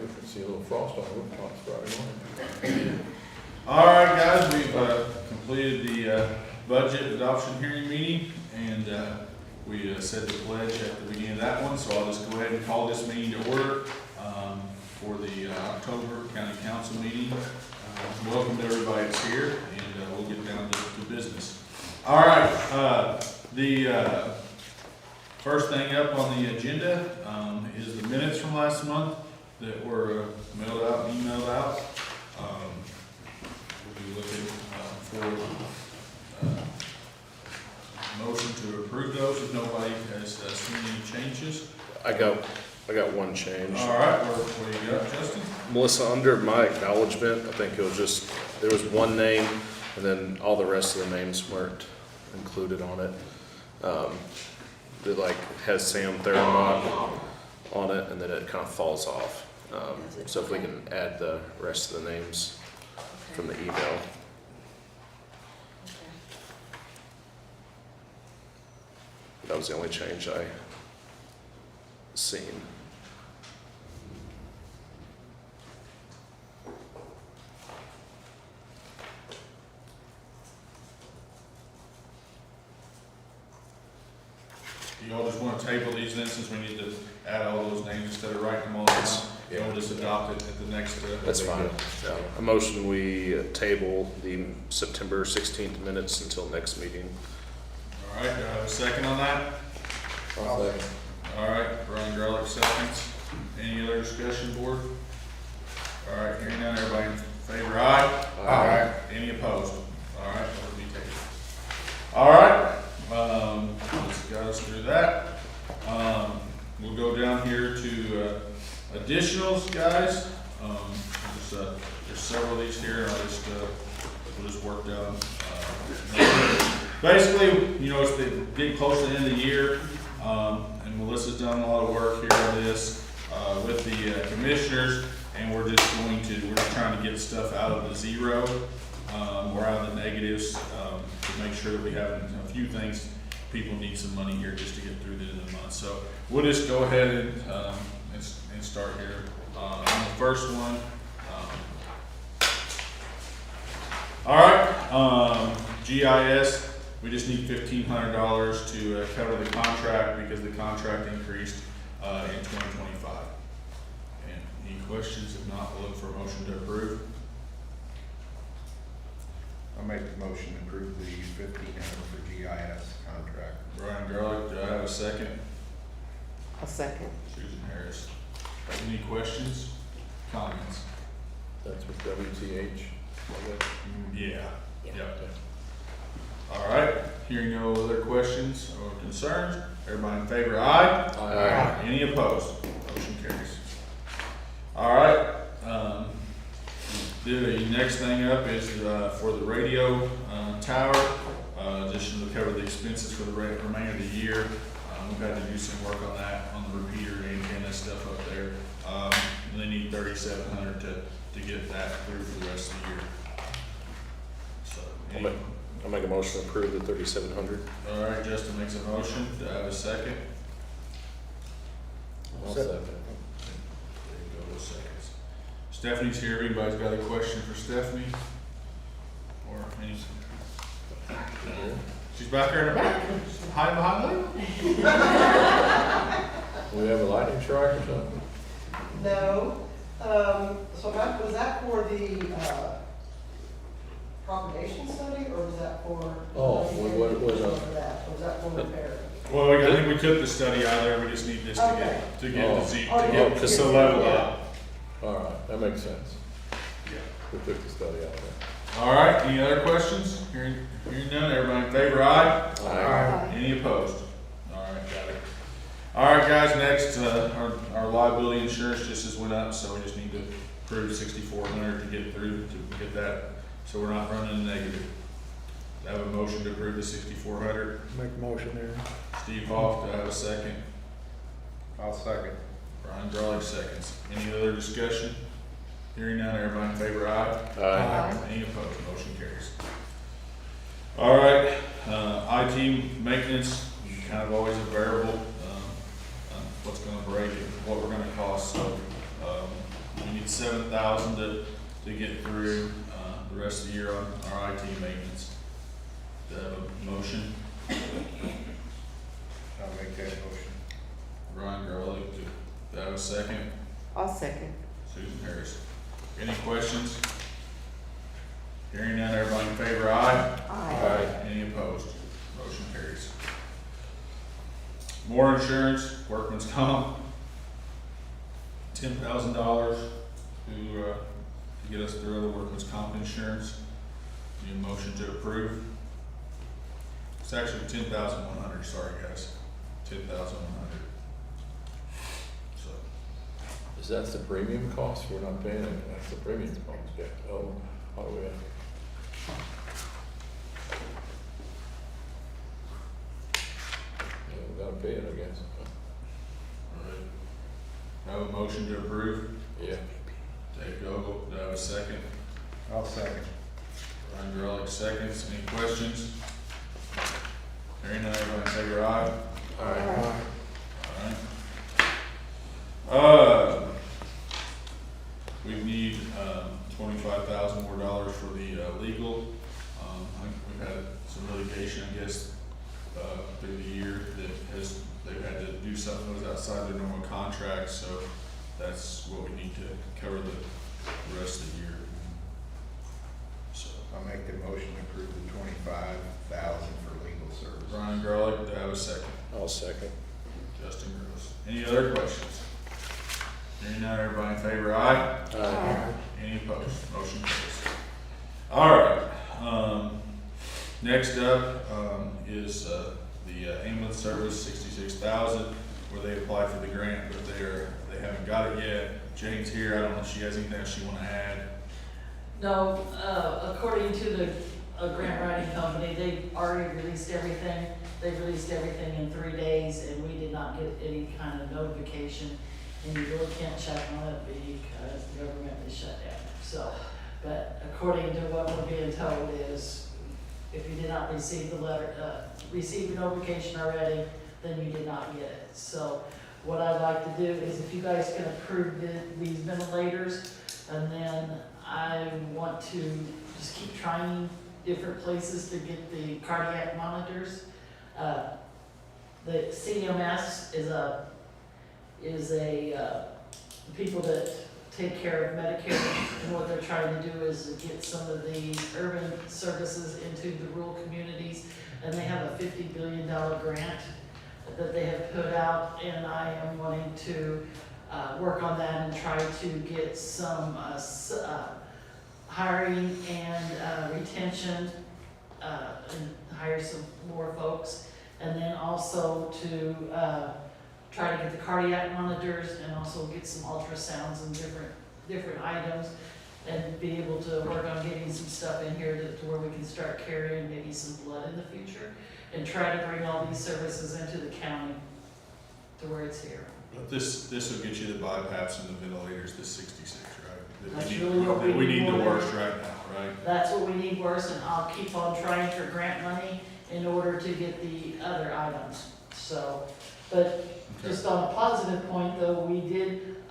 we can see a little frost on the rooftops Friday morning. All right, guys, we've completed the budget adoption hearing meeting, and we said the pledge at the beginning of that one, so I'll just go ahead and call this meeting to order for the October County Council meeting. Welcome to everybody that's here, and we'll get down to business. All right, the first thing up on the agenda is the minutes from last month that were mailed out and emailed out. We'll be looking for motion to approve those if nobody has seen any changes. I got one change. All right, what do you got, Justin? Melissa, under my acknowledgement, I think it was just, there was one name, and then all the rest of the names weren't included on it. It like has Sam Theramont on it, and then it kind of falls off. So if we can add the rest of the names from the email. That was the only change I seen. Do y'all just want to table these then, since we need to add all those names instead of writing them all down? Yeah. We'll just adopt it at the next. That's fine. Yeah. A motion, we table the September 16th minutes until next meeting. All right, do I have a second on that? I'll say. All right, Brian Garlick seconds. Any other discussion, board? All right, hearing none, everybody in favor, aye? Aye. Any opposed? All right, that'll be taken. All right, let's got us through that. We'll go down here to additionals, guys. There's several of these here, and we'll just work down. Basically, you know, it's getting close to the end of the year, and Melissa's done a lot of work here on this with the commissioners, and we're just trying to get stuff out of the zero, or out of the negatives, to make sure that we have a few things. People need some money here just to get through the end of the month. So we'll just go ahead and start here. On the first one, all right, GIS. We just need $1,500 to cover the contract because the contract increased in 2025. And any questions? If not, we'll look for a motion to approve. I'll make the motion to approve the $1,500 for GIS contract. Brian Garlick, do I have a second? A second. Susan Harris. Any questions? Comments? That's with WTH. Yeah. Yep. All right. Hearing no other questions or concerns, everybody in favor, aye? Aye. Any opposed? Motion carries. All right. The next thing up is for the radio tower. Addition to cover the expenses for the remainder of the year. We've had to do some work on that, on the repeater and that stuff up there. And they need $3,700 to get that through for the rest of the year. So, I'll make a motion to approve the 3,700. all right, Justin makes a motion. Do I have a second? I'll second. There you go, those seconds. Stephanie's here. Anybody's got a question for Stephanie? Or any? She's back there in the back, hiding behind me. We have a lightning strike or something? No, so that, was that for the, propagation study, or was that for? Oh, what was that? For that, or was that for repair? Well, I think we took the study out of there. We just need this to get the Z, to Oh, get yeah. the level up. All right, that makes sense. Yeah. We took the study out there. All right. Any other questions? Hearing none. Everybody in favor, aye? Aye. Any opposed? All right, got it. All right, guys, next, our liability insurance just has went up, so we just need to approve $6,400 to get through, to get that, so we're not running negative. Do I have a motion to approve the $6,400? Make a motion there. Steve Hoff, do I have a second? I'll second. Brian Garlick seconds. Any other discussion? Hearing none, everybody in favor, aye? Aye. Any opposed? Motion carries. All right, IT maintenance, kind of always a variable, what's gonna break and what we're gonna cost, so, $7,000 to get through, the rest of the year on our IT maintenance. Do I have a motion? I'll make that motion. Ryan Garlick, do I have a second? I'll second. Susan Harris. Any questions? Hearing none, everybody in favor, aye? Aye. Any opposed? Motion carries. More insurance, workman's comp, $10,000 to get us through the workman's comp insurance. Need a motion to approve? It's actually 10,100, sorry guys, 10,100. So, Is that the premium cost? We're not paying it, that's the premium cost, yeah. Oh, yeah. Yeah, we gotta pay it, I guess. all right. Have a motion to approve? Yeah. Dave Gogol, do I have a second? I'll second. Ryan Gerlich seconds. Any questions? Hearing none, everyone in favor, aye? Aye. Alright. We need, $25,000 more for the, legal. We've had some litigation, I guess, through the year that they've had to do something that was outside their normal contract, so that's what we need to cover the rest of the year. So, I'll make the motion to approve the 25,000 for legal service. Ryan Garlick, do I have a second? I'll second. Justin Gross. Any other questions? Hearing none, everybody in favor, aye? Aye. Any opposed? Motion carries. All right, next up, is, the ambulance service, 66,000, where they applied for the grant, but they haven't got it yet. Jane's here, I don't know if she has anything else she wanna add. No, according to the grant writing company, they've already released everything. They released everything in 3 days, and we did not get any kind of notification. And you really can't check on it because the government is shut down. So, but according to what we're being told is, if you did not receive the letter, receive the notification already, then you did not get it. So what I'd like to do is if you guys can approve these ventilators, and then I want to just keep trying different places to get the cardiac monitors. The CMS is a people that take care of Medicare, and what they're trying to do is get some of these urban services into the rural communities, and they have a $50 billion grant that they have put out, and I am wanting to work on that and try to get some hiring and retention, and hire some more folks, and then also to try to get the cardiac monitors and also get some ultrasounds and different items, and be able to work on getting some stuff in here to where we can start carrying maybe some blood in the future, and try to bring all these services into the county to where it's here. But this will get you the bypass and the ventilators, this 66, right? That That's we need- really what that we need the more. worst right now, right? That's what we need worse, and I'll keep on trying for grant money in order to get the other items. So, but just on a positive point though,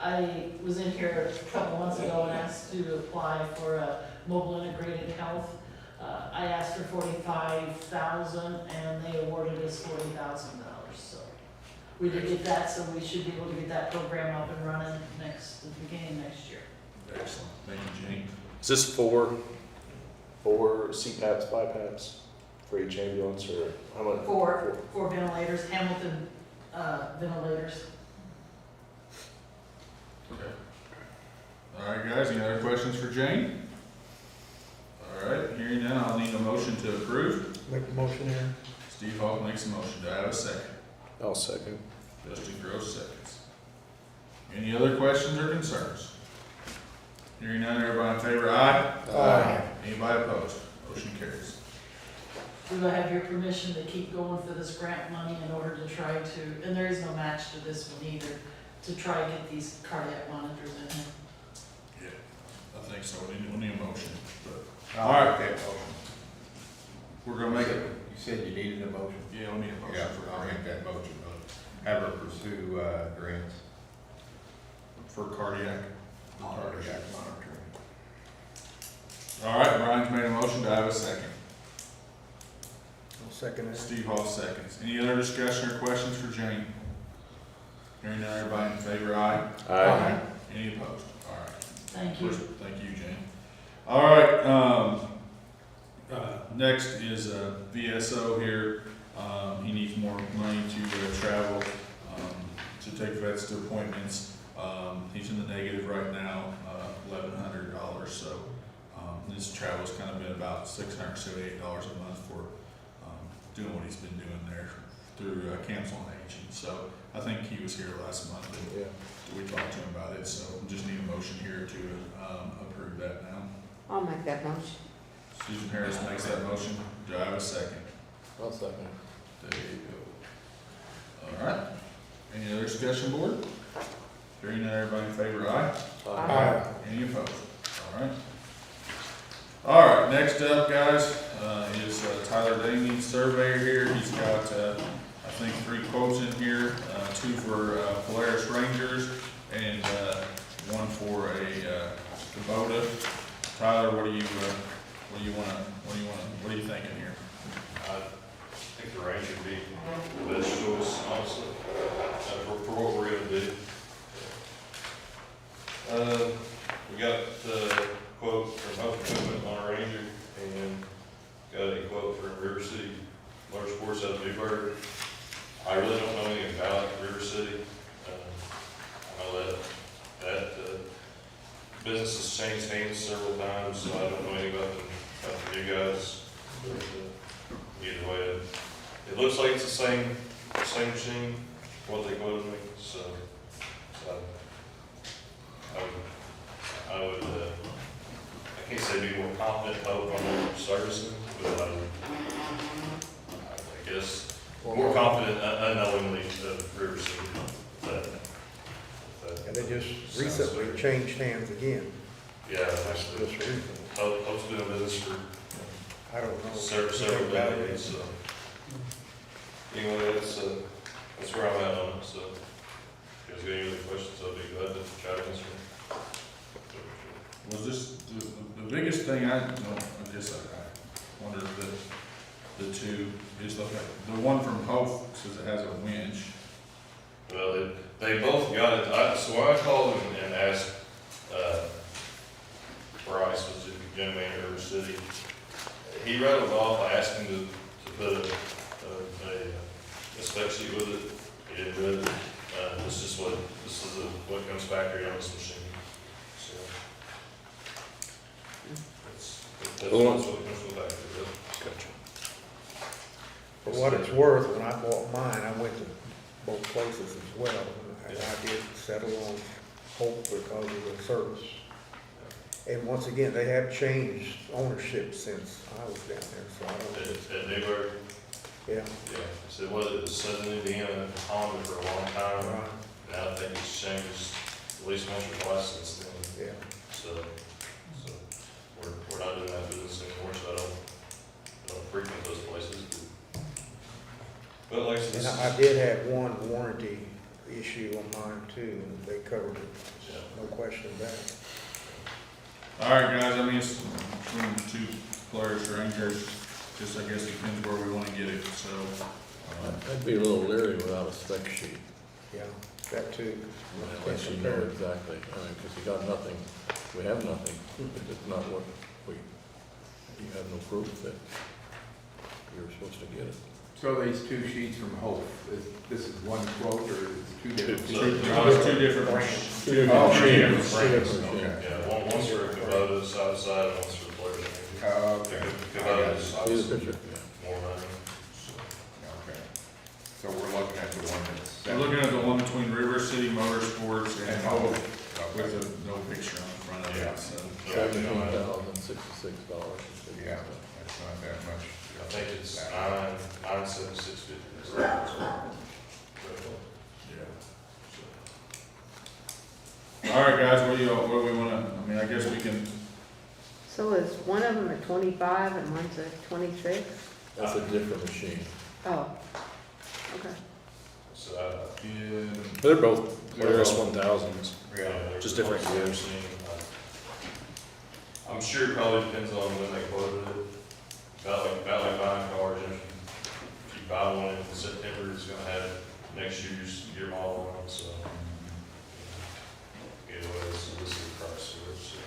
I was in here a couple months ago and asked to apply for a mobile integrated health. I asked for 45,000 and they awarded us $40,000, so we did get that, so we should be able to get that program up and running the beginning of next year. Excellent, thank you, Jenny. Is this four CPAPs, BiPAPs for each ambulance, or how much? Four ventilators, Hamilton ventilators. Okay. All right, guys, any other questions for Jane? All right, hearing none, I'll need a motion to approve. Make the motion here. Steve Hawk makes a motion. Do I have a second? I'll second. Justin Gross seconds. Any other questions or concerns? Hearing none, everybody in favor, aye? Aye. Anybody opposed? Motion carries. Do I have your permission to keep going for this grant money in order to try to, and there is no match to this one either, to try and get these cardiac monitors in here? Yeah, I think so. We need a motion, but I'll make that motion. we're gonna make it. You said you needed a motion? Yeah, we need a motion Yeah, for I'll make that motion. Have her pursue grants. for cardiac Cardiac monitoring. All right, Brian's made a motion, do I have a second? I'll second it. Steve Hoff seconds. Any other discussion or questions for Jane? Hearing none, everybody in favor, aye? Aye. Any opposed? All right. Thank you. Thank you, Jane. All right, next is VSO here. He needs more money to travel, to take vets to appointments. He's in the negative right now, $1,100, so, his travel's kind of been about $678 a month for, doing what he's been doing there through Council on Aging. So I think he was here last month and Yeah. we talked to him about it, so we just need a motion here to, approve that now. I'll make that motion. Susan Harris makes that motion. Do I have a second? I'll second. There you go. All right. Any other discussion, board? Hearing none, everybody in favor, aye? Aye. Any opposed? All right. All right, next up, guys, is Tyler Damien, surveyor here. He's got, I think, 3 quotes in here, 2 for Polaris Rangers and one for a Kubota. Tyler, what are you thinking here? I think the Ranger would be the best choice, honestly, for what we're gonna do. We got the quote from Health Equipment on a Ranger, and got a quote from River City Motorsports out of Newburgh. I really don't know anything about River City. I know that business has changed hands several times, so I don't know anything about the new guys. But, either way, it looks like it's the same machine, what they quoted me, so I would, I can't say be more confident of on servicing, but I guess more confident unknowingly of River City. And they just recently changed hands again, Yeah, actually, just recently. Hope's been in business for I don't know. several about it. decades, so. Anyway, that's where I'm at on it, so. If you guys got any other questions, I'll be glad to try to answer them. Was this, the biggest thing I wonder if the 2 is the one from Hope says it has a winch. Well, they both got it. So when I called and asked, Bryce, was the young man at River City, he rattled off. I asked him to put a spec sheet with it. He didn't do it. This is what comes factory on this machine. So that's what comes from the factory. Gotcha. For what it's worth, when I bought mine, I went to both places as well, and I did settle on Hope because of the service. And once again, they have changed ownership since I was down there, so I don't know. At Newburgh, Yeah. yeah. So it was Southern Indiana, Honda for a long time. Right. Now I think it's changed at least once or twice since then. Yeah. So we're not doing that business anymore, so I don't frequent those places. But like I And said, I did have one warranty issue on mine too, and they covered it, yeah. no question about it. All right, guys, I mean, it's between the 2 Polaris Rangers, just I guess depends where we want to get it, so. I'd be a little leery without a spec sheet, Yeah, that too. unless you know exactly, because you got nothing, we have nothing. It's not what you have no proof that you're supposed to get it. So these 2 sheets from Hope, this is one quote or is it 2 different? No, it's 2 different brands. 2 different Oh, brands. brands, Different, okay. Yeah, one's for Kubota side to side, and one's for Polaris. Okay. Kubota's See the obviously picture? more money. Okay. So we're looking at the one that's. We're looking at the one between River City Motorsports and And Hope, Hope. with no picture on the front of it, so. $17,066. Yeah, that's not that much. I think it's 97650. Yeah. All right, guys, what do we wanna, I mean, I guess we can, So is one of them a 25 and one's a 26? That's a different machine. Oh, okay. So, yeah, They're both Polaris 1000s. Just different years. I'm sure it probably depends on when they quoted it. About like buying cars, and if you buy one in September, it's gonna have next year's year model on it, so. Anyway, so this is the price of it, so.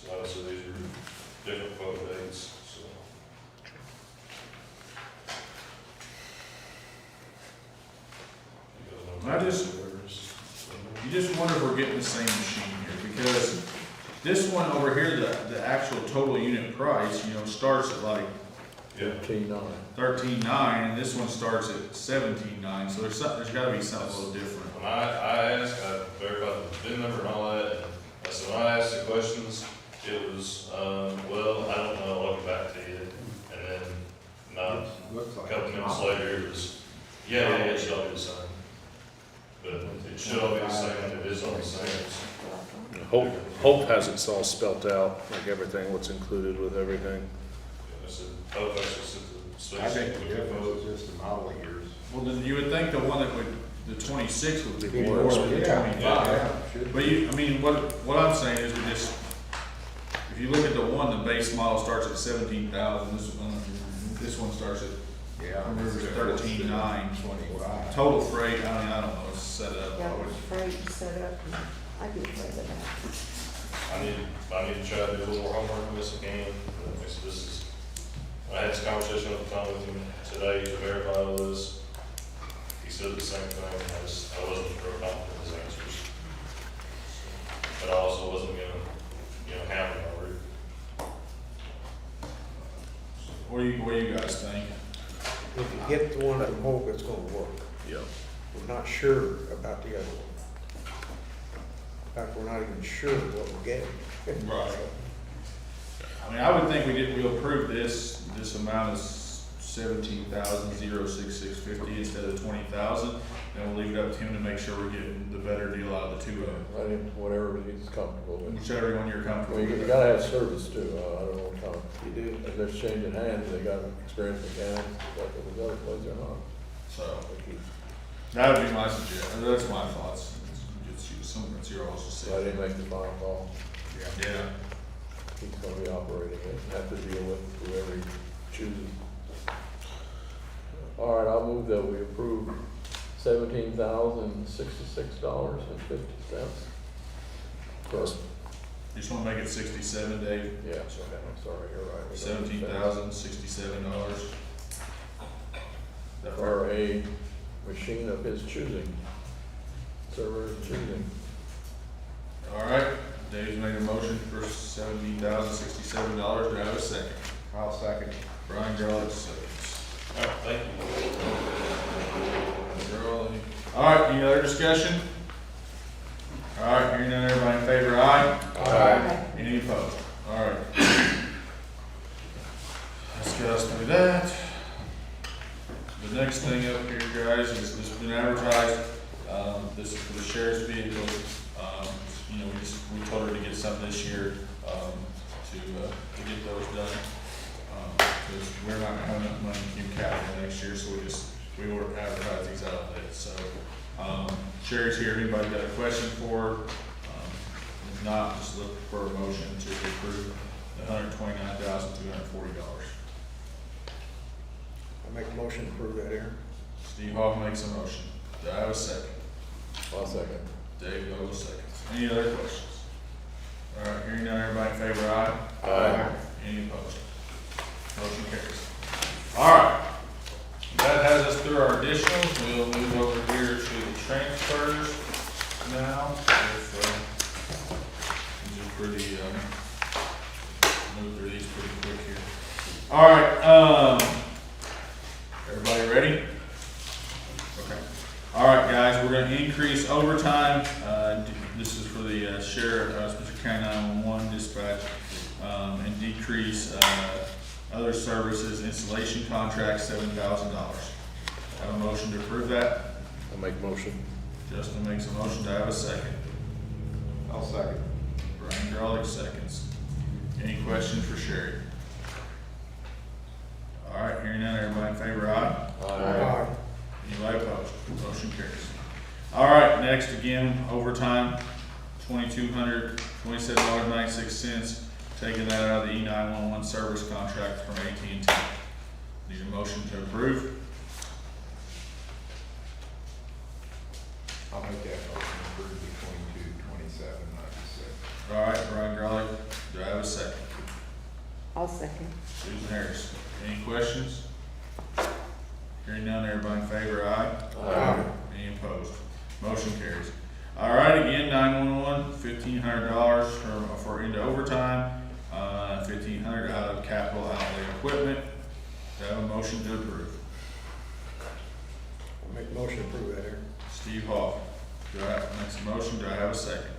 So obviously these are different quote dates, so. You just wonder if we're getting the same machine here, because this one over here, the actual total unit price, you know, starts at like Yeah. 13.9. 13.9, and this one starts at 17.9, so there's gotta be something a little different. When I asked, I verified the VIN number and all that, and I said, when I asked the questions, it was, well, I don't know, I'll get back to you. And then, not Looks a like couple it's minutes not. later, it was, yeah, it should all be the same. But it should all be the same, it is all the same. Hope has it all spelt out, like everything, what's included with everything. I said, oh, that's just the space. I think the difference is just the model years. Well, then you would think the one that would, the 26 would be Be more more than the Yeah, 25. yeah, should But be. I mean, what I'm saying is we just, if you look at the one, the base model starts at 17,000, this one starts at, Yeah. I remember it was 13.9. 25. total freight, I mean, I don't know, it's set up. Yeah, it was freight set up, and I do play with that. I need to try to do a little more homework on this again. This is, I had this conversation on the phone with him today to verify all this. He said the same thing, I wasn't real confident in his answers. But I also wasn't gonna hammer him over it. What do you guys think? If you get the one from Hope, it's gonna work. Yeah. We're not sure about the other one. In fact, we're not even sure what we're getting. Right. I mean, I would think we'll approve this amount is 17,066.50 instead of 20,000. Then we'll leave it up to him to make sure we're getting the better deal out of the two of them. I think whatever he's comfortable with. Whichever one you're comfortable Well, you with. gotta have service too, I don't know what kind of, You do. if there's changing hands, they got experienced mechanics, but if the other place or not. So, But he's- that would be my suggestion, that's my thoughts. It's your all's So I decision. didn't make the final call, Yeah. he's gonna be operating it, and have to deal with whoever he chooses. All right, I'll move that we approve $17,066.50. Yes. You just wanna make it 67, Dave? Yeah, okay, I'm sorry, you're right. $17,067. For a machine of his choosing, server of choosing. All right, Dave's made a motion for $17,067. Do I have a second? I'll second. Brian Garlick seconds. All right, thank you. Garlick. All right, any other discussion? All right, hearing none, everybody in favor, aye? Aye. Any opposed? All right. Let's get us through that. The next thing up here, guys, is this has been advertised. This is for the sheriff's vehicle. You know, we told her to get some this year, to get those done. Because we're not gonna have enough money to keep capital next year, so we will advertise these out there. So, Sherry's here, anybody got a question for her? If not, just look for a motion to approve the $129,240. I make a motion to approve that, Aaron. Steve Hawk makes a motion. Do I have a second? I'll second. Dave Lowe seconds. Any other questions? All right, hearing none, everybody in favor, aye? Aye. Any opposed? Motion carries. All right. That has us through our additionals. We'll move over here to the transfers now. These are pretty, move through these pretty quick here. All right, everybody ready? Okay. All right, guys, we're gonna increase overtime. This is for the sheriff, Spencer County 911 dispatch, and decrease other services installation contract $7,000. Have a motion to approve that? I'll make motion. Justin makes a motion. Do I have a second? I'll second. Brian Garlick seconds. Any questions for Sherry? All right, hearing none, everybody in favor, aye? Aye. Anybody opposed? Motion carries. All right, next again, overtime, $2,227.96, taking that out of the E911 service contract from AT&T. Need a motion to approve? I'll make that motion, approve the 2227.96. All right, Brian Garlick, do I have a second? I'll second. Susan Harris, any questions? Hearing none, everybody in favor, aye? Aye. Any opposed? Motion carries. All right, again, 911, $1,500 for into overtime, 1,500 out of capital outlay equipment. Do I have a motion to approve? I'll make a motion to approve that, Aaron. Steve Hoff, makes a motion, do I have a second?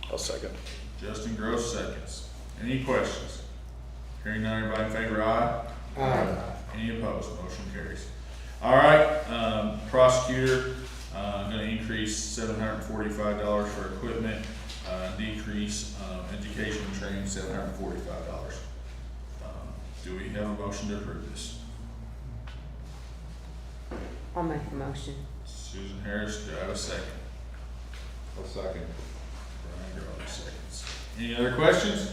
I'll second. Justin Gross seconds. Any questions? Hearing none, everybody in favor, aye? Aye. Any opposed? Motion carries. All right, prosecutor, gonna increase $745 for equipment, decrease, education and training, $745. Do we have a motion to approve this? I'll make the motion. Susan Harris, do I have a second? I'll second. Brian Garlick seconds. Any other questions?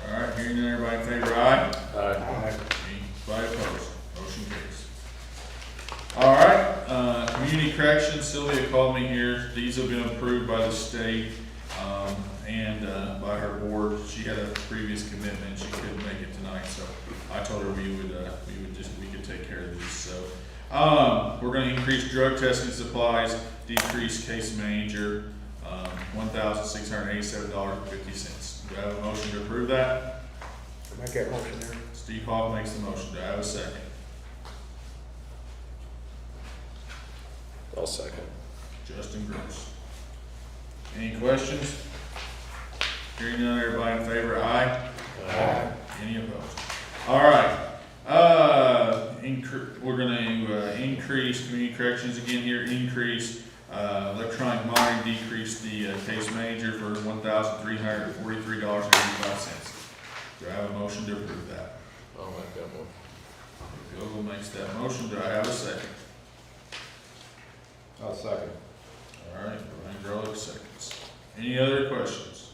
All right, hearing none, everybody in favor, aye? Aye. Aye. Anybody opposed? Motion carries. All right, community corrections, Sylvia called me here. These have been approved by the state, and by her board. She had a previous commitment, she couldn't make it tonight, so I told her we could take care of these, so. We're gonna increase drug testing supplies, decrease case manager, $1,687.50. Do I have a motion to approve that? I'll make that motion, Aaron. Steve Hoff makes the motion. Do I have a second? I'll second. Justin Gross. Any questions? Hearing none, everybody in favor, aye? Aye. Any opposed? All right, we're gonna increase community corrections again here, increase, electronic monitoring, decrease the, case manager for $1,343.85. Do I have a motion to approve that? I'll make that one. Vogel makes that motion, do I have a second? I'll second. All right, Brian Garlick seconds. Any other questions?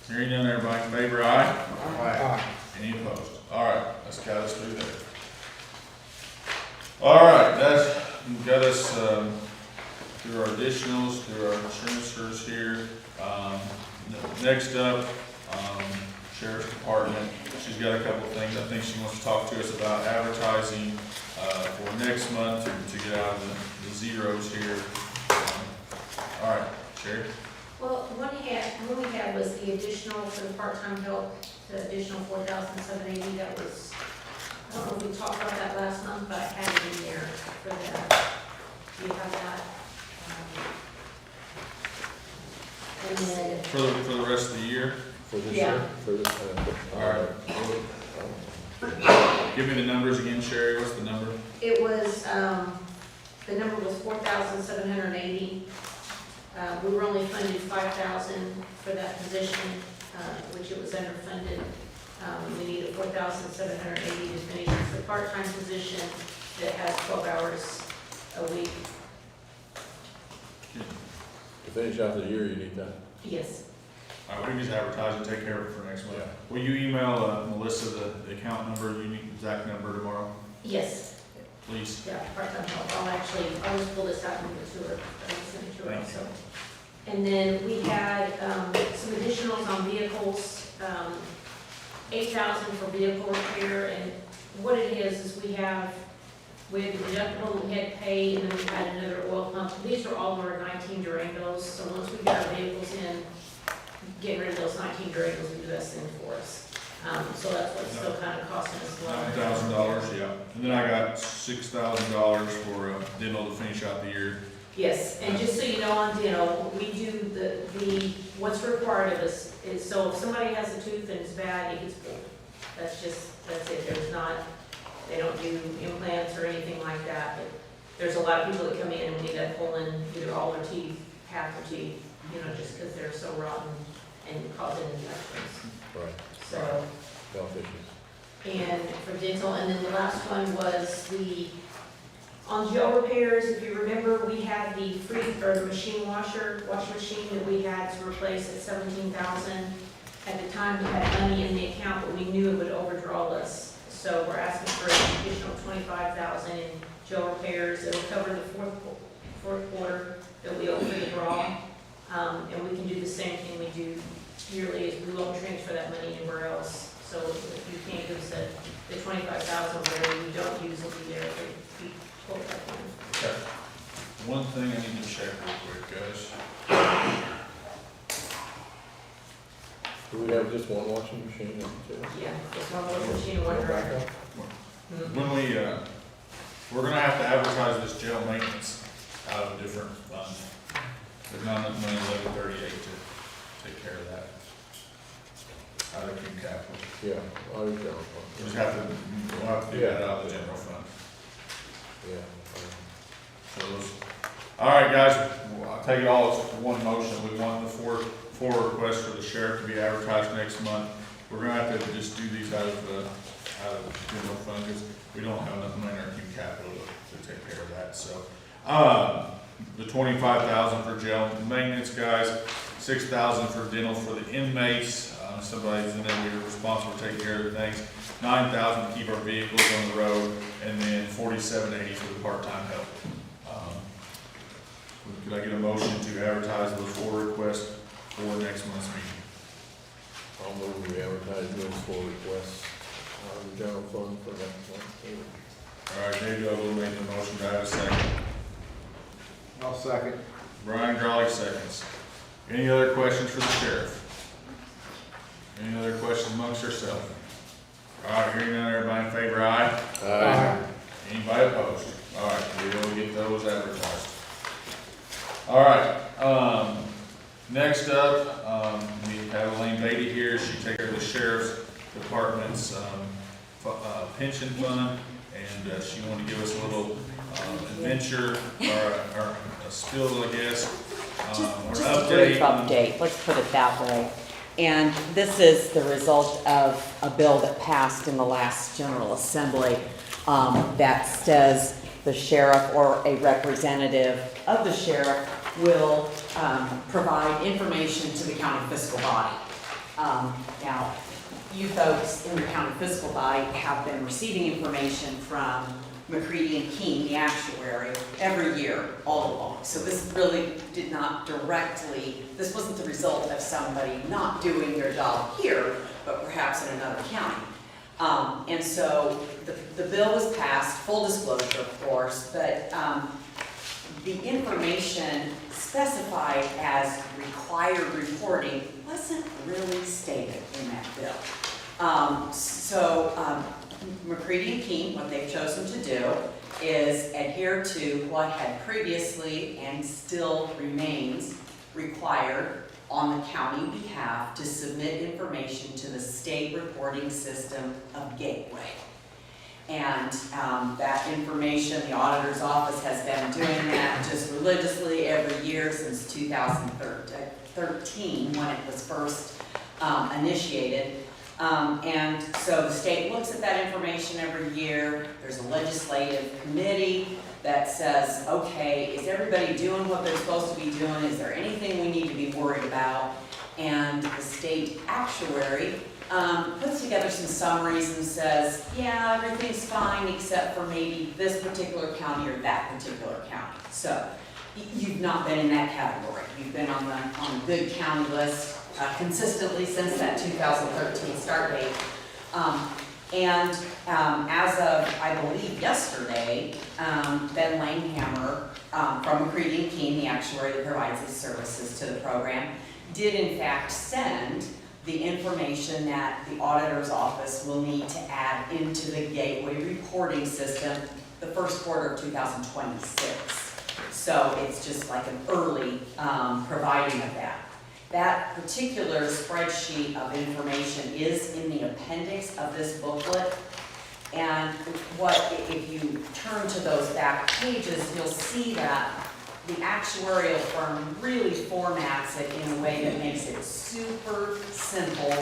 Hearing none, everybody in favor, aye? Aye. Any opposed? All right, that's got us through there. All right, that's got us, through our additionals, through our transfers here. Next up, Sheriff's Department, she's got a couple of things I think she wants to talk to us about advertising, for next month to get out of the zeros here. All right, Sherry? Well, one we had was the additional for the part-time help, the additional $4,780, that was, I don't know if we talked about that last month, but I had it in there for that. Do you have that? And then, For the rest of the year? For this Yeah. year? For this, All right. Give me the numbers again, Sherry, what's the number? it was, the number was $4,780. We were only funded $5,000 for that position, which it was underfunded. We needed $4,780 to finish. It's a part-time position that has 12 hours a week. To finish out the year, you need that. Yes. All right, we can just advertise and take care of it for next month. Yeah. Will you email Melissa the account number, you need exact number tomorrow, Yes, please? yeah, part-time help. I'll just pull this out and give it to her. I'll send it to her Thank also. And then we had some additionals on vehicles, 8,000 for vehicle repair. And what it is we had the deductible we had to pay, and then we had another oil pump. These are all our 19 Durangos, so once we get our vehicles in, getting rid of those 19 Durangos would be the best thing for us. So that's what's still kind of costing us a lot. $9,000, yeah. And then I got $6,000 for dental to finish out the year. Yes, and just so you know, on dental, we do what's required of us is, so if somebody has a tooth and it's bad, it gets pulled. That's it. They don't do implants or anything like that, but there's a lot of people that come in and we end up pulling either all their teeth, half their teeth, just because they're so rotten and causing infections. Right. So, Health issues. and for dental, and then the last one was On jail repairs, if you remember, we had the the washing machine that we had to replace at 17,000. At the time, we had money in the account, but we knew it would overdraw us. So we're asking for an additional 25,000 in jail repairs. It'll cover the fourth quarter that we owe for the draw. And we can do the same thing we do yearly, is we won't transfer that money anywhere else. So if you can't give us the 25,000 where we don't use it, we pull it back in. Okay. One thing I need to check real quick, guys. Do we have just one washing machine in the jail? Yeah, it's one washing machine and one dryer. When we're gonna have to advertise this jail maintenance out of a different fund. There's not enough money in 1138 to take care of that. Out of King Capital. Yeah, I was down. We'll just have to, we'll have to do that out of the general fund. Yeah. So those, all right, guys, I'll take it all as one motion. We want the four requests for the sheriff to be advertised next month. We're gonna have to just do these out of the general fund, because we don't have enough money in our King Capital to take care of that, so. The 25,000 for jail maintenance, guys, 6,000 for dental for the inmates. Somebody's in there, we're responsible for taking care of the things. 9,000 to keep our vehicles on the road, and then 4780 for the part-time help. Could I get a motion to advertise those 4 requests for next month's meeting? I'll move we advertise those 4 requests out of the general fund for next month. All right, Dave Duggan will make the motion. Do I have a second? I'll second. Brian Drawley seconds. Any other questions for the sheriff? Any other questions amongst yourselves? All right, hearing none, everybody in favor, aye? Aye. Anybody opposed? All right, we will get those advertised. All right, next up, we have Elaine Beatty here. She takes care of the sheriff's department's pension fund, and she wanted to give us a little adventure, or a spill, I guess, or Just an a brief update. update, let's put it that way. And this is the result of a bill that passed in the last General Assembly that says the sheriff or a representative of the sheriff will provide information to the county fiscal body. Now, you folks in the county fiscal body have been receiving information from McCready and King, the actuary, every year, all along. So this really did not directly, this wasn't the result of somebody not doing their job here, but perhaps in another county. And so the bill was passed, full disclosure, of course, but the information specified as required reporting wasn't really stated in that bill. McCready and King, what they've chosen to do is adhere to what had previously and still remains required on the county behalf to submit information to the state reporting system of Gateway. And that information, the auditor's office has been doing that just religiously every year since 2013 when it was first initiated. And so the state looks at that information every year. There's a legislative committee that says, okay, is everybody doing what they're supposed to be doing? Is there anything we need to be worried about? And the state actuary puts together some summaries and says, yeah, everything's fine except for maybe this particular county or that particular county. So you've not been in that category. You've been on the good county list consistently since that 2013 start date. As of, I believe, yesterday, Ben Langhammer from McCready and King, the actuary that provides these services to the program, did in fact send the information that the auditor's office will need to add into the Gateway reporting system the first quarter of 2026. So it's just like an early providing of that. That particular spreadsheet of information is in the appendix of this booklet. And if you turn to those back pages, you'll see that the actuarial firm really formats it in a way that makes it super simple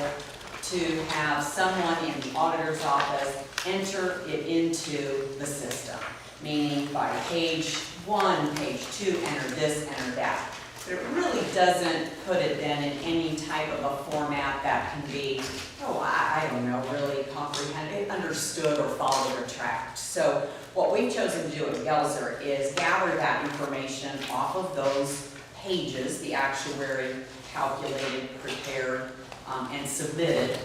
to have someone in the auditor's office enter it into the system. Meaning by page 1, page 2, enter this, enter that. But it really doesn't put it then in any type of a format that can be, I don't know, really comprehended, understood or followed or tracked. So what we've chosen to do at Gelzer is gather that information off of those pages, the actuary calculated, prepared, and submitted,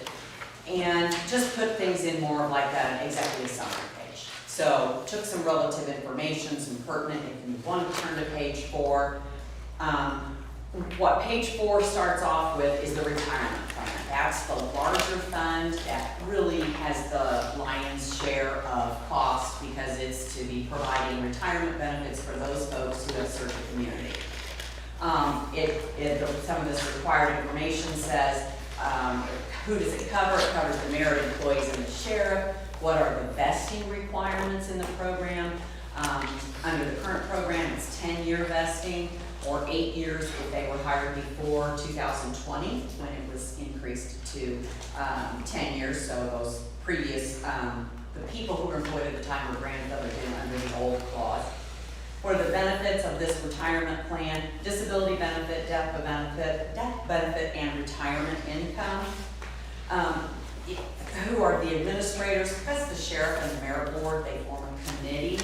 and just put things in more of like an executive summary page. So took some relative information, some pertinent, if you want to turn to page 4. What page 4 starts off with is the retirement plan. That's the larger fund that really has the lion's share of cost because it's to be providing retirement benefits for those folks who have served the community. Some of this required information says, who does it cover? It covers the merit employees and the sheriff. What are the vesting requirements in the program? Under the current program, it's 10-year vesting, or 8 years if they were hired before 2020, when it was increased to 10 years. So those previous, the people who were employed at the time were grandfathered in under the old clause. What are the benefits of this retirement plan? Disability benefit, death benefit, and retirement income. Who are the administrators? That's the sheriff and the merit board. They form a committee.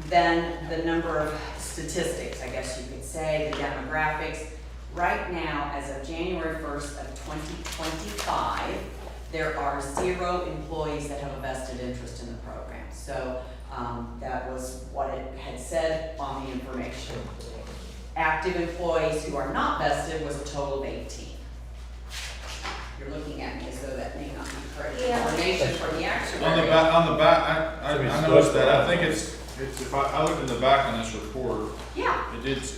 Then the number of statistics, I guess you could say, the demographics. Right now, as of January 1st of 2025, there are 0 employees that have a vested interest in the program. So that was what it had said on the information. Active employees who are not vested was a total of 18. You're looking at me as though that may not be correct information from the actuary. On the back, I noticed that, I think it's if I looked in the back on this report, Yeah. it's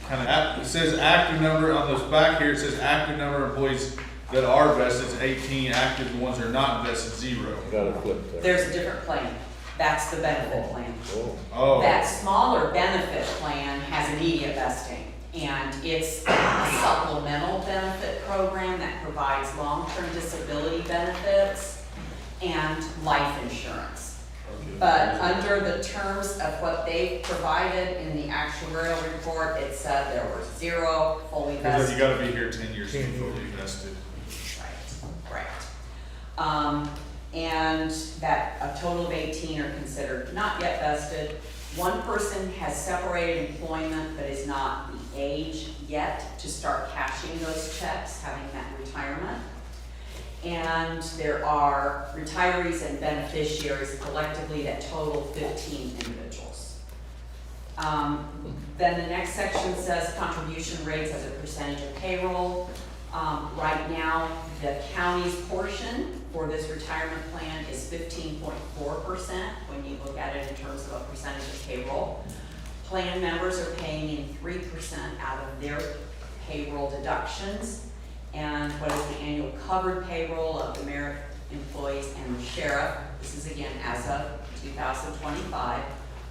kind of, it says active number, on this back here, it says active number of employees that are vested is 18, active, the ones that are not vested, 0. Got it flipped there. There's a different plan. That's the benefit plan. Oh, Oh, That smaller benefit plan has immediate vesting, and it's a supplemental benefit program that provides long-term disability benefits and life insurance. okay. But under the terms of what they provided in the actuarial report, it said there were 0 fully because vested. you gotta be here 10 years to be fully vested. Right. And that a total of 18 are considered not yet vested. One person has separated employment but is not the age yet to start cashing those checks, having that retirement. And there are retirees and beneficiaries collectively that total 15 individuals. Then the next section says contribution rates as a percentage of payroll. Right now, the county's portion for this retirement plan is 15.4% when you look at it in terms of a percentage of payroll. Plan members are paying in 3% out of their payroll deductions. And what is the annual covered payroll of the merit employees and the sheriff? This is again as of 2025,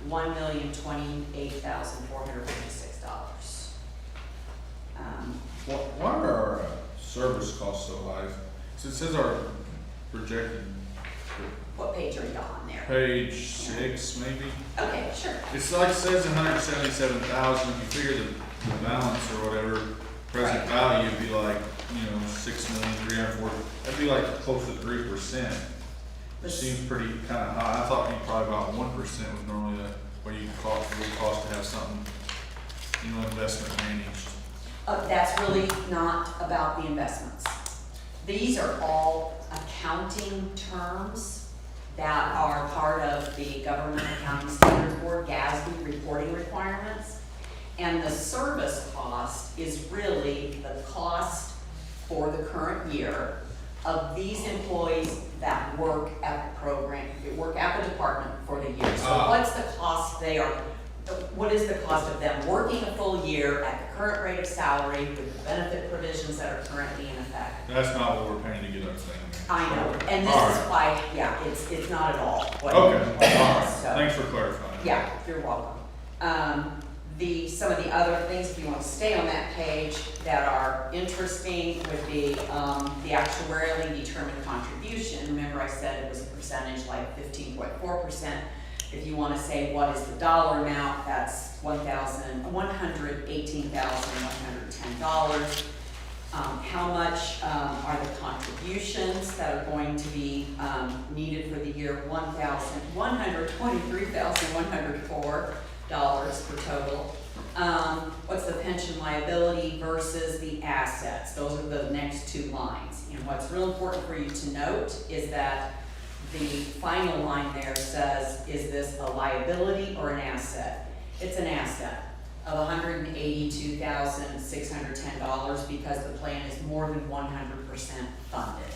$1,028,456. Why are our service costs so high? So it says our projected What page are you on there? page 6 maybe? Okay, sure. It's like says 177,000, if you figure the balance or whatever, present value would be like, 6,340,000, that'd be like close to 3%. It seems pretty kind of high. I thought maybe probably about 1% was normally what you would cost to have something, investment managed. That's really not about the investments. These are all accounting terms that are part of the Government Accounting Standards Board, GASB reporting requirements. And the service cost is really the cost for the current year of these employees that work at the program, work at the department for the year. So what's the cost what is the cost of them working a full year at the current rate of salary with the benefit provisions that are currently in effect? That's not what we're paying to get our thing. I know, and this is why, it's not at all. Okay, all right, So- thanks for clarifying. Yeah, you're welcome. Some of the other things, if you want to stay on that page, that are interesting would be the actuarially determined contribution. Remember I said it was a percentage like 15.4%. If you want to say what is the dollar amount, that's $118,110. How much are the contributions that are going to be needed for the year? $123,104 for total. What's the pension liability versus the assets? Those are the next two lines. And what's real important for you to note is that the final line there says, is this a liability or an asset? It's an asset of $182,610 because the plan is more than 100% funded.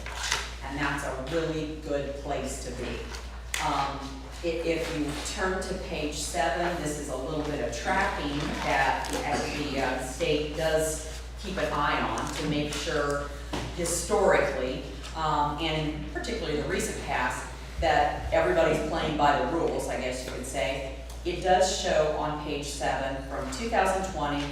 And that's a really good place to be. If you turn to page 7, this is a little bit of tracking that the state does keep an eye on to make sure historically, and particularly the recent past, that everybody's playing by the rules, I guess you could say. It does show on page 7 from 2020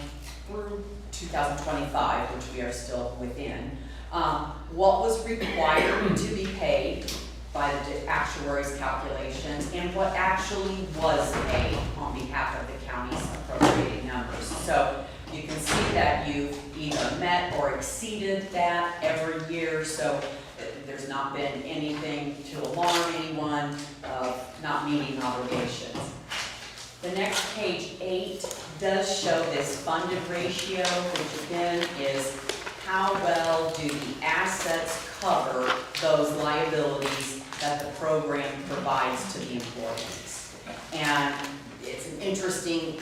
through 2025, which we are still within, what was required to be paid by the actuary's calculations and what actually was paid on behalf of the county's appropriating numbers. So you can see that you've either met or exceeded that every year, so there's not been anything to alarm anyone of not meeting obligations. The next page 8 does show this funded ratio, which again is how well do the assets cover those liabilities that the program provides to the employees. And it's an interesting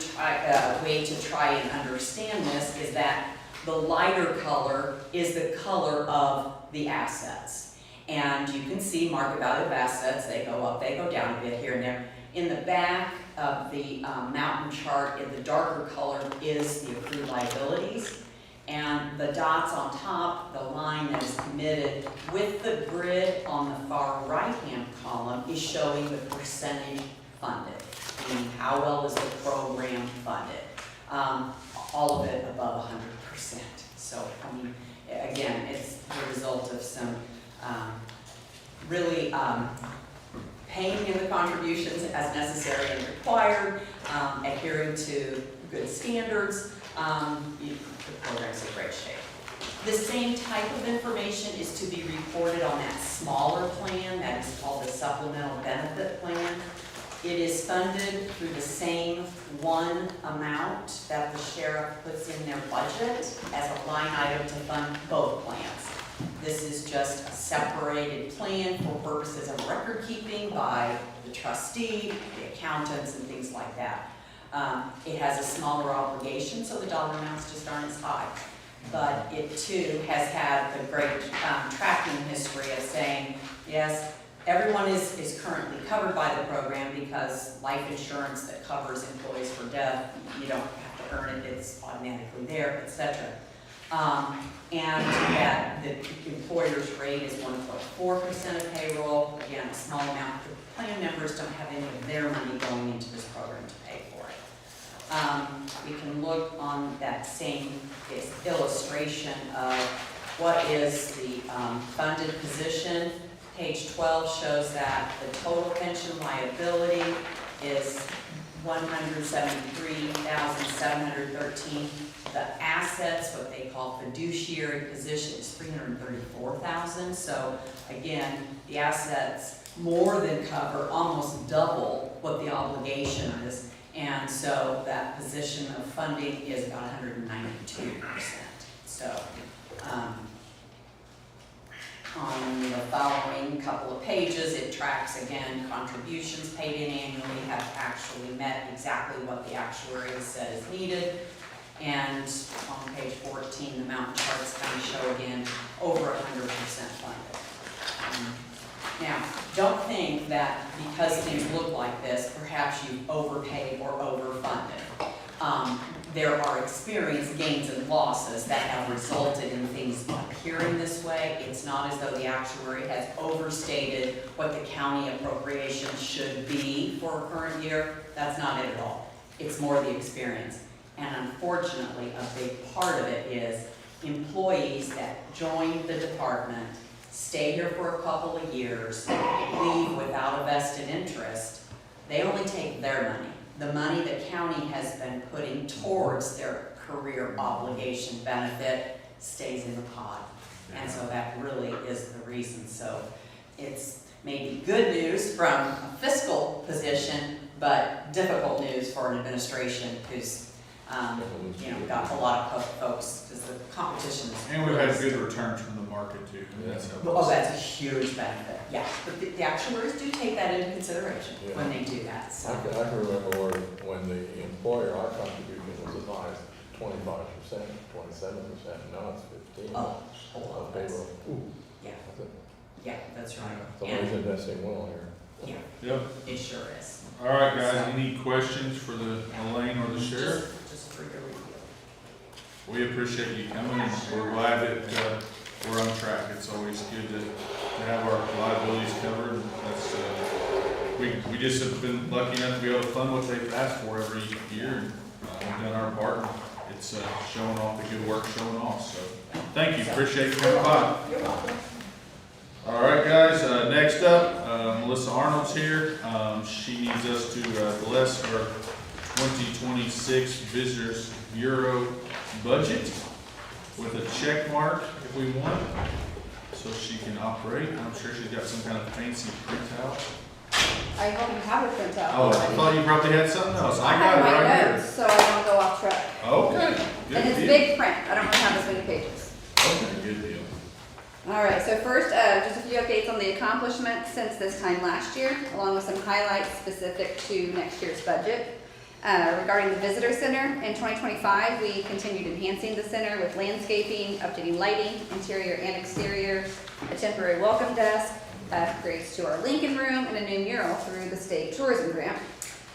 way to try and understand this is that the lighter color is the color of the assets. And you can see market value of assets, they go up, they go down a bit here and there. In the back of the mountain chart, in the darker color is the accrued liabilities. And the dots on top, the line that is committed with the grid on the far right-hand column is showing the percentage funded, meaning how well is the program funded. All of it above 100%. So, I mean, again, it's the result of some really paying in the contributions as necessary and required, adhering to good standards. The program's in great shape. The same type of information is to be reported on that smaller plan that is called the supplemental benefit plan. It is funded through the same one amount that the sheriff puts in their budget as a line item to fund both plans. This is just a separated plan for purposes of record keeping by the trustee, the accountants, and things like that. It has a smaller obligation, so the dollar amounts just aren't as high. But it too has had the great tracking history of saying, yes, everyone is currently covered by the program because life insurance that covers employees for death, you don't have to earn it, it's automatically there, etc. And that the employer's rate is 1.4% of payroll, again, a small amount. The plan members don't have any of their money going into this program to pay for it. We can look on that same illustration of what is the funded position. Page 12 shows that the total pension liability is $173,713. The assets, what they call fiduciary position, is $334,000. So again, the assets more than cover, almost double what the obligation is. And so that position of funding is about 192%. So on the following couple of pages, it tracks again contributions paid in annually have actually met exactly what the actuary said is needed. And on page 14, the mountain charts kind of show again over 100% funded. Now, don't think that because things look like this, perhaps you've overpaid or overfunded. There are experience gains and losses that have resulted in things appearing this way. It's not as though the actuary has overstated what the county appropriation should be for a current year. That's not it at all. It's more the experience. And unfortunately, a big part of it is employees that join the department, stay here for a couple of years, leave without a vested interest. They only take their money. The money the county has been putting towards their career obligation benefit stays in the pot. And so that really is the reason. So it's maybe good news from a fiscal position, but difficult news for an administration who's, got a lot of folks, because the competition is. And we've had good returns from the market too. That's helped Oh, us. that's a huge benefit, yeah. But the actuaries do take that into consideration Yeah. when they do that, so. I can remember when the employer, our contribution was as high as 25%, 27%, now it's 15%. Oh, oh, On payroll. Yeah, That's it. yeah, that's right. Somebody's And, investing well here. yeah, Yep. it sure is. All right, guys, any questions for the Elaine or the sheriff? Just for your review. We appreciate you coming, and we're glad that, we're on track. It's always good to have our liabilities covered. That's, we just have been lucky enough to be able to fund what they've asked for every year, and, we've done our part. It's, showing off the good work, showing off, so, thank you, appreciate you coming by. You're welcome. All right, guys, next up, Melissa Arnold's here. She needs us to bless her 2026 Visitors Bureau budget with a check mark if we want, so she can operate. I'm sure she's got some kind of fancy printout. I hope you have a printout. Oh, I thought you probably had something else. I have got it my right notes, so I don't go off track. here. Okay, good And it's deal. big print, I don't really have as many pages. Okay, good deal. All right, so first, just a few updates on the accomplishments since this time last year, along with some highlights specific to next year's budget. Regarding the visitor center, in 2025, we continued enhancing the center with landscaping, updating lighting, interior and exterior, a temporary welcome desk, upgrades to our Lincoln Room, and a new mural through the state tourism grant.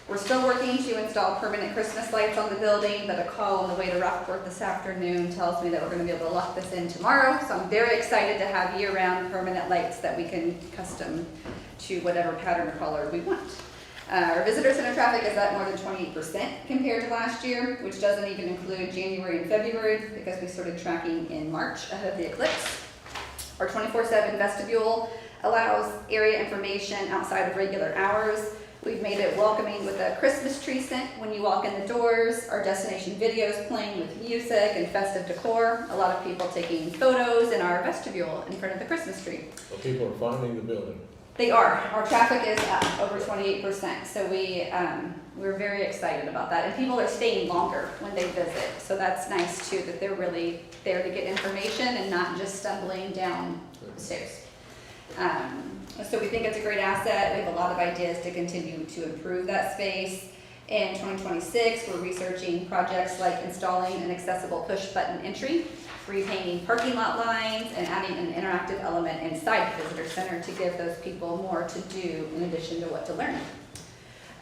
We're still working to install permanent Christmas lights on the building, but a call on the way to Rockport this afternoon tells me that we're gonna be able to lock this in tomorrow. So I'm very excited to have year-round permanent lights that we can custom to whatever pattern or color we want. Our visitor center traffic is up more than 28% compared to last year, which doesn't even include January and February because we started tracking in March ahead of the eclipse. Our 24/7 vestibule allows area information outside of regular hours. We've made it welcoming with a Christmas tree scent when you walk in the doors, our destination videos playing with music and festive decor, a lot of people taking photos in our vestibule in front of the Christmas tree. So people are finding the building. They are. Our traffic is up over 28%, so we're very excited about that. And people are staying longer when they visit, so that's nice too, that they're really there to get information and not just stumbling down the stairs. So we think it's a great asset. We have a lot of ideas to continue to improve that space. In 2026, we're researching projects like installing an accessible push-button entry, repainting parking lot lines, and adding an interactive element inside the visitor center to give those people more to do in addition to what to learn.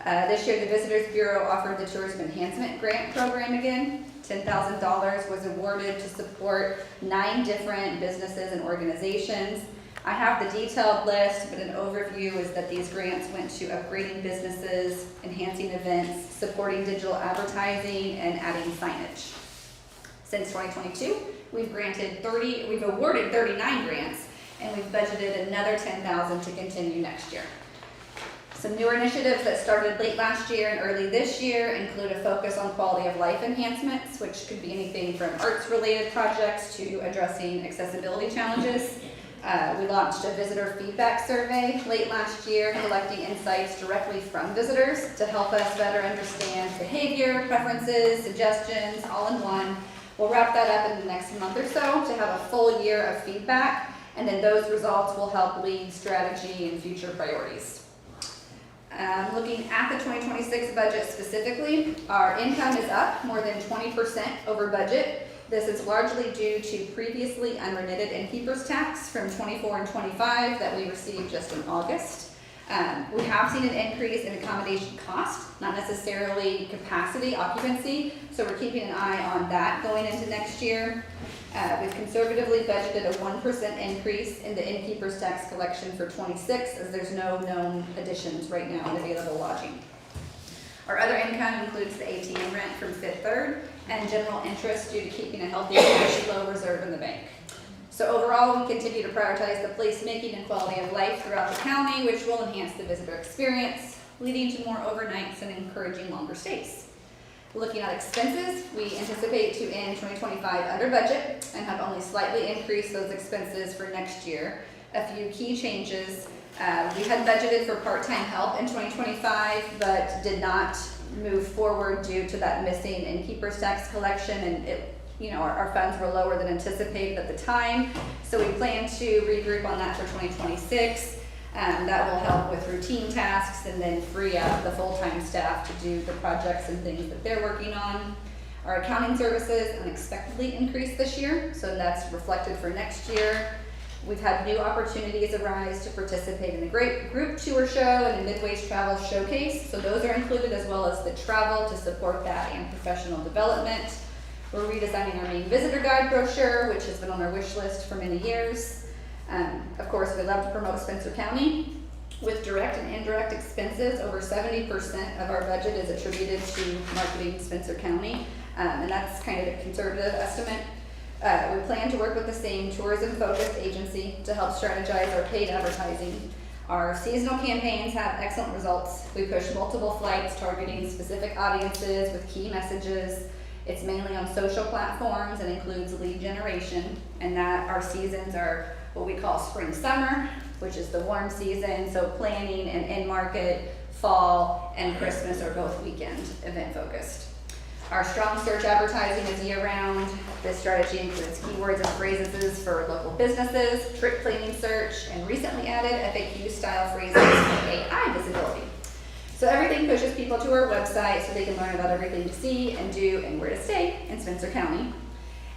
This year, the Visitors Bureau offered the Tourism Enhancement Grant Program again. $10,000 was awarded to support 9 different businesses and organizations. I have the detailed list, but an overview is that these grants went to upgrading businesses, enhancing events, supporting digital advertising, and adding signage. Since 2022, we've awarded 39 grants, and we've budgeted another $10,000 to continue next year. Some newer initiatives that started late last year and early this year include a focus on quality of life enhancements, which could be anything from arts-related projects to addressing accessibility challenges. We launched a visitor feedback survey late last year, collecting insights directly from visitors to help us better understand behavior, preferences, suggestions, all in one. We'll wrap that up in the next month or so to have a full year of feedback, and then those results will help lead strategy and future priorities. Looking at the 2026 budget specifically, our income is up more than 20% over budget. This is largely due to previously unremitted innkeeper's tax from 24 and 25 that we received just in August. We have seen an increase in accommodation cost, not necessarily capacity, occupancy, so we're keeping an eye on that going into next year. We've conservatively budgeted a 1% increase in the innkeeper's tax collection for 26, as there's no known additions right now in available lodging. Our other income includes the ATM rent from Fifth Third and general interest due to keeping a healthy cash flow reserve in the bank. So overall, we continue to prioritize the placemaking and quality of life throughout the county, which will enhance the visitor experience, leading to more overnights and encouraging longer stays. Looking at expenses, we anticipate to end 2025 under budget and have only slightly increased those expenses for next year. A few key changes. We had budgeted for part-time help in 2025, but did not move forward due to that missing innkeeper's tax collection, and our funds were lower than anticipated at the time. So we plan to regroup on that for 2026. That will help with routine tasks and then free up the full-time staff to do the projects and things that they're working on. Our accounting services unexpectedly increased this year, so that's reflected for next year. We've had new opportunities arise to participate in the Great Group Tour Show and the Midway's Travel Showcase, so those are included, as well as the travel to support that and professional development. We're redesigning our main visitor guide brochure, which has been on our wish list for many years. Of course, we love to promote Spencer County. With direct and indirect expenses, over 70% of our budget is attributed to marketing Spencer County, and that's kind of a conservative estimate. We plan to work with the same tourism-focused agency to help strategize our paid advertising. Our seasonal campaigns have excellent results. We push multiple flights targeting specific audiences with key messages. It's mainly on social platforms and includes lead generation, and that our seasons are what we call spring summer, which is the warm season, so planning and in-market, fall, and Christmas are both weekend event focused. Our strong search advertising is year-round. This strategy includes keywords and phrases for local businesses, trip planning search, and recently added FAQ-style phrases for AI visibility. So everything pushes people to our website so they can learn about everything to see and do and where to stay in Spencer County.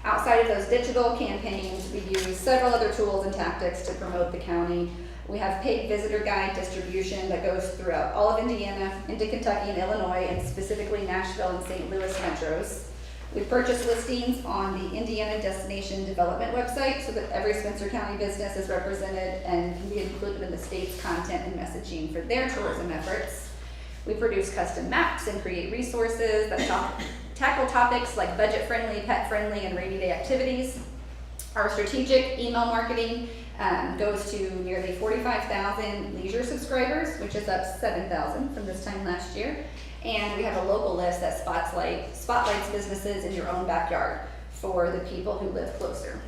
Outside of those digital campaigns, we use several other tools and tactics to promote the county. We have paid visitor guide distribution that goes throughout all of Indiana, into Kentucky and Illinois, and specifically Nashville and St. Louis metros. We purchase listings on the Indiana Destination Development website so that every Spencer County business is represented and can be included in the state's content and messaging for their tourism efforts. We produce custom maps and create resources that tackle topics like budget-friendly, pet-friendly, and rainy day activities. Our strategic email marketing goes to nearly 45,000 leisure subscribers, which is up 7,000 from this time last year. And we have a local list that spotlights businesses in your own backyard for the people who live closer.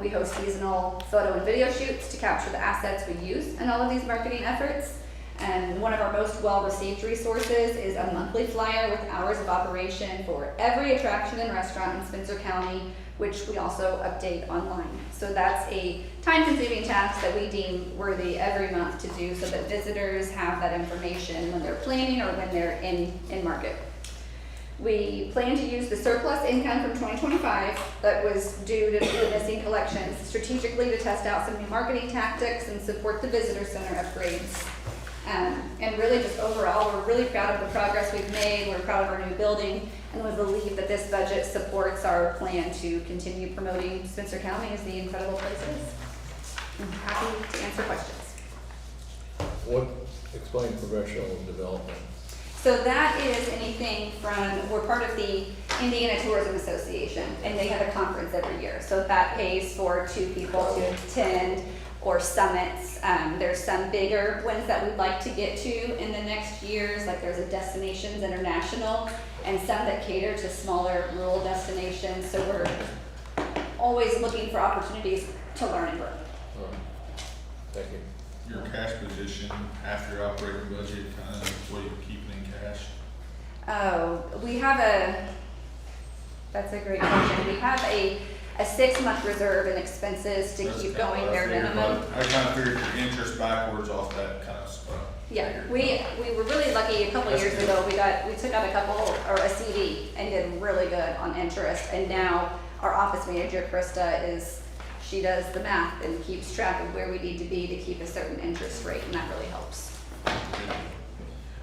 We host seasonal photo and video shoots to capture the assets we use in all of these marketing efforts. And one of our most well-received resources is a monthly flyer with hours of operation for every attraction and restaurant in Spencer County, which we also update online. So that's a time-consuming task that we deem worthy every month to do so that visitors have that information when they're planning or when they're in market. We plan to use the surplus income from 2025 that was due to the missing collections strategically to test out some new marketing tactics and support the visitor center upgrades. And really just overall, we're really proud of the progress we've made. We're proud of our new building, and we believe that this budget supports our plan to continue promoting Spencer County as the incredible place it is. I'm happy to answer questions. Explain professional development. So that is anything from, we're part of the Indiana Tourism Association, and they have a conference every year. So that pays for 2 people to attend, or summits. There's some bigger ones that we'd like to get to in the next years, like there's a Destinations International, and some that cater to smaller rural destinations. So we're always looking for opportunities to learn and grow. Thank you. Your cash position after your operating budget, kind of what you're keeping in cash? Oh, that's a great question. We have a 6-month reserve in expenses to That's keep kinda going what I their figured, minimum. but I kind of figured your interest backwards off that kind of stuff. Yeah, we were really lucky a couple That's years good. ago, we took out a CD and did really good on interest. And now our office manager, Krista, she does the math and keeps track of where we need to be to keep a certain interest rate, and that really helps.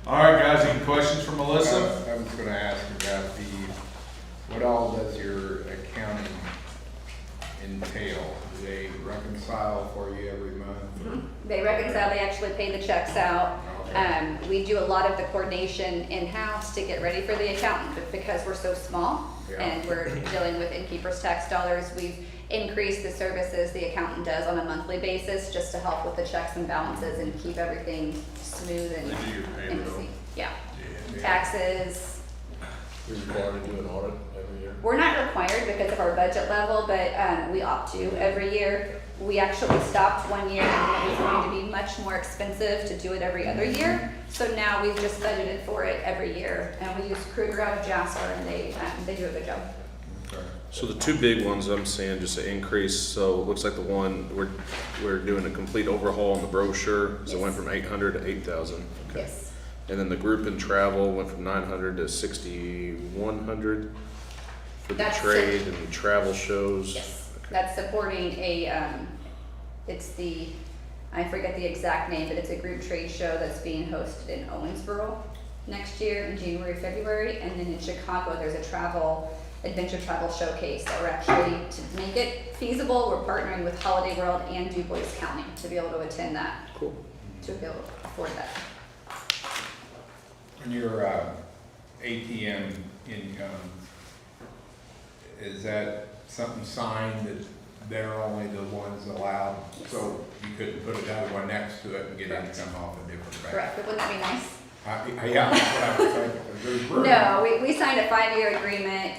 All right, guys, any questions for Melissa? I was gonna ask about what all does your accounting entail? Do they reconcile for you every month? They reconcile, they actually pay the checks out. We do a lot of the coordination in-house to get ready for the accountant, but because we're so small Yeah. and we're dealing with innkeeper's tax dollars, we've increased the services the accountant does on a monthly basis just to help with the checks and balances and keep everything smooth and They do your payroll. easy. Yeah, Yeah. taxes. You're required to do an audit every year? We're not required because of our budget level, but we opt to every year. We actually stopped one year and it was going to be much more expensive to do it every other year. So now we've just budgeted for it every year, and we use Kruger out of Jasper, and they do a good job. Okay. So the two big ones I'm seeing just an increase, so it looks like the one, we're doing a complete overhaul on the brochure, so it went from 800 to 8,000. Okay. Yes. And then the group and travel went from 900 to 6,100 for the That's trade and the travel shows. Yes. Okay. That's supporting a, I forget the exact name, but it's a group trade show that's being hosted in Owensboro next year in January, February. And then in Chicago, there's a adventure travel showcase. So we're actually, to make it feasible, we're partnering with Holiday World and Du Bois County to be able to attend that, Cool. to be able to afford that. And your ATM income, is that something signed that they're only the ones allowed? So you couldn't put another one next to it and get income off a different bank? Correct, but wouldn't that be nice? Yeah, that's what I was thinking. There's room. No, we signed a 5-year agreement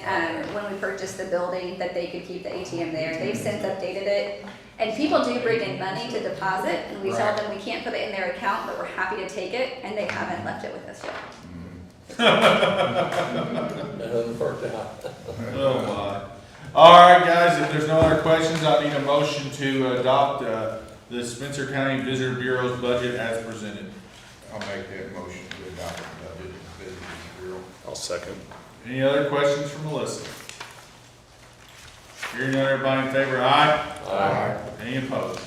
when we purchased the building that they could keep the ATM there. They've since updated it. And people do bring in money to deposit, and we tell them we can't put it in their account, but we're happy to take it, and they haven't left it with us yet. That hasn't worked out. Oh my. All right, guys, if there's no other questions, I need a motion to adopt the Spencer County Visitor Bureau's budget as presented. I'll make that motion to adopt the budget of the Business Bureau. I'll second. Any other questions from Melissa? Hearing none, everybody in favor, aye? Aye. Any opposed?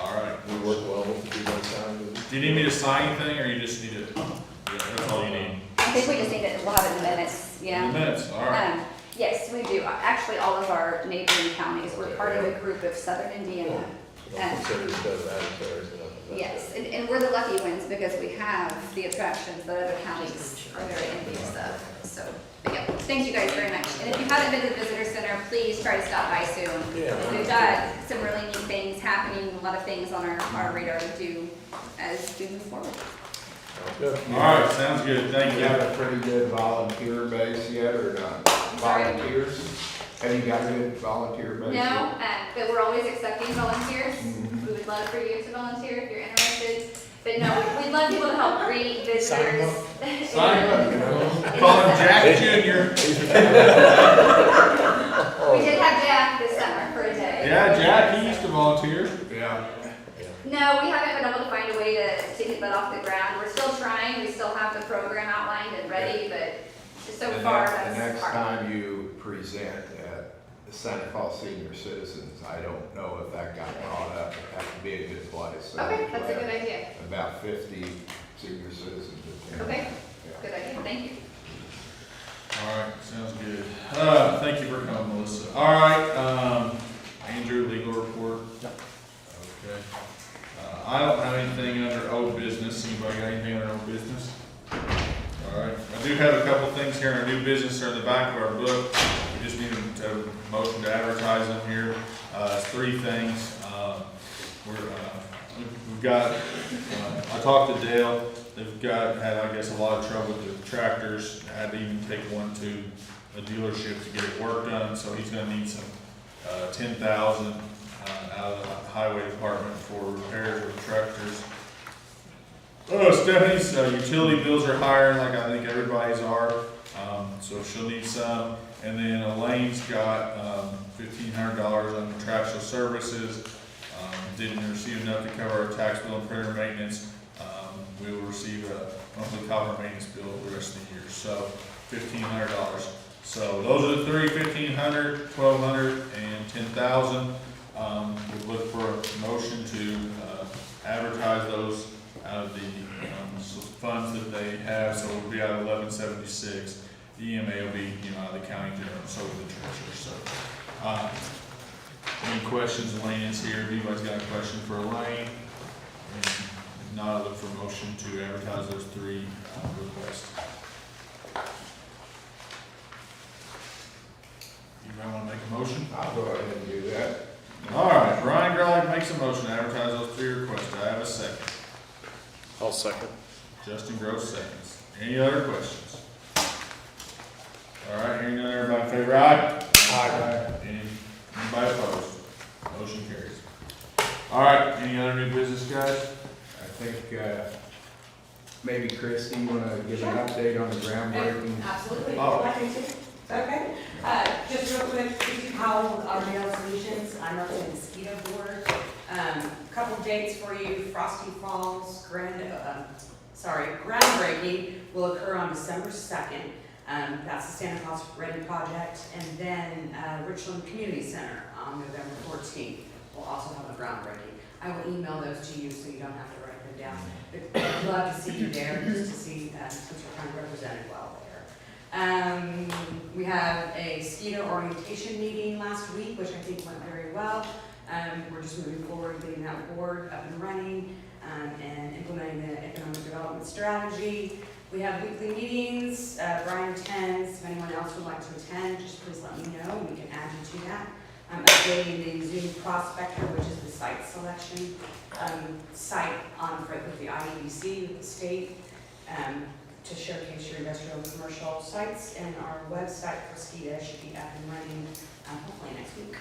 All right. We work well with the people time. Do you need me to sign anything, or you just need it? Yeah, that's all you need. I think we just need it, we'll have it in minutes, The yeah. minutes, all right. Yes, we do. Actually, all of our neighboring counties, we're part of a group of Southern Indiana. Don't consider it as adversaries or nothing. Yes, and we're the lucky ones because we have the attractions that other counties are very envious of. So, but yeah, thank you guys very much. And if you haven't been to the visitor center, please try to stop by soon. Yeah. We've got some really neat things happening, a lot of things on our radar to do as we move forward. Sounds good. All right, sounds good, thank You you. have a pretty good volunteer base yet, or not? Sorry? Volunteers? Have you got a good volunteer base? yet? No, but we're always accepting volunteers. We would love for you to volunteer if you're interested. But no, we'd love people to help greet visitors. Sign up, you know. Call him Jack Junior. We did have Jack this summer for a day. Yeah, Jack, he used to volunteer. Yeah. No, we haven't been able to find a way to get that off the ground. We're still trying. We still have the program outlined and ready, but so far The that's next hard. time you present at the Santa Claus Senior Citizens, I don't know if that got brought up, but that would be a good place. So Okay, we'll that's a have good idea. About 50 senior citizens attend. Okay, Yeah. good idea. Thank you. All right, sounds good. Thank you for coming, Melissa. All right, Andrew, legal report. Okay. I don't have anything under old business. Anybody got anything under old business? All right, I do have a couple things here in our new business or in the back of our book. We just need to motion to advertise them here. It's 3 things. We've got, I talked to Dale. They've had, I guess, a lot of trouble with the tractors. Had to even take one to a dealership to get it work done, so he's gonna need some, $10,000, out of the highway department for repairs of the tractors. Stephanie's, utility bills are higher, like I think everybody's are, so she'll need some. And then Elaine's got, $1,500 on contractual services. Didn't receive enough to cover our tax bill and printer maintenance. We will receive a monthly copper maintenance bill for the rest of the year, so $1,500. So those are the 3, 1,500, 1,200, and 10,000. We look for a motion to advertise those out of the funds that they have, so it'll be out of 1176. EMA will be, out of the county general, so will the treasurer. So, any questions? Elaine is here. If anybody's got a question for Elaine, not, I look for motion to advertise those three requests. You might wanna make a motion? I'll go ahead and do that. All right, Brian Growling makes a motion to advertise those three requests. Do I have a second? I'll second. Justin Gross seconds. Any other questions? All right, hearing none, everybody in favor, aye? Anybody opposed? Motion carries. All right, any other new business, guys? I think, maybe Christie, you wanna give an update on the groundbreaking? Absolutely. Oh. Okay. Just real quick, Steve Powell with RDL Solutions, I'm up in the mosquito board. Couple dates for you, Frosty Falls groundbreaking will occur on December 2nd. That's the Santa Claus Ready project. And then Richland Community Center on November 14th will also have a groundbreaking. I will email those to you so you don't have to write them down. But I'd love to see you there, just to see since you're kind of represented well there. We had a SKIDA orientation meeting last week, which I think went very well. We're just moving forward, getting that board up and running, and implementing the economic development strategy. We have weekly meetings, Brian attends. If anyone else would like to attend, just please let me know, we can add you to that. I'm updating the Zoom prospector, which is the site selection site with the IEDC, with the state, to showcase your industrial and commercial sites. And our website for SKIDA should be up and running hopefully next week.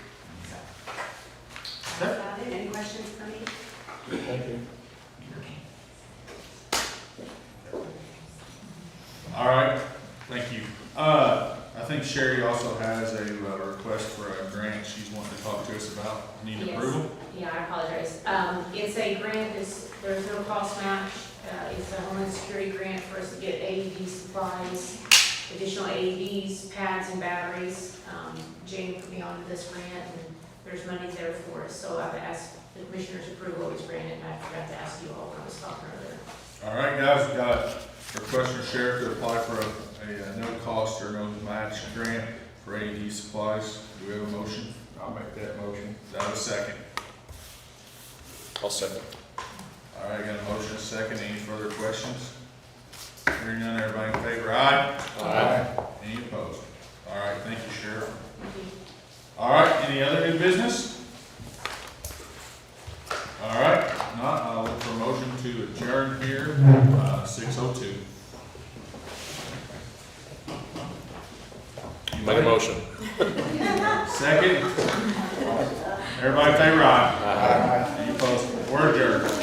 So that's about it. Any questions for me? Thank you. All right, thank you. I think Sherry also has a request for a grant she's wanting to talk to us about. Need Yes. approval? Yeah, I apologize. It's a grant, there's no cost match. It's a Homeland Security grant for us to get AED supplies, additional AEDs, pads and batteries. Jane put me onto this grant and there's money there for us. So I've asked the commissioner's approval of this grant and I forgot to ask you all when I was talking earlier. All right, guys, we got a request from sheriff to apply for a no cost or no match grant for AED supplies. Do we have a motion? I'll make that motion. Do I have a second? I'll second. All right, got a motion, a second. Any further questions? Hearing none, everybody in favor, aye? Aye. Any opposed? All right, thank you, Sheriff. Thank you. All right, any other new business? All right, if not, I'll look for a motion to adjourn here, 6:02. Make a motion. Second? Everybody in favor, aye? Any opposed? We're adjourned.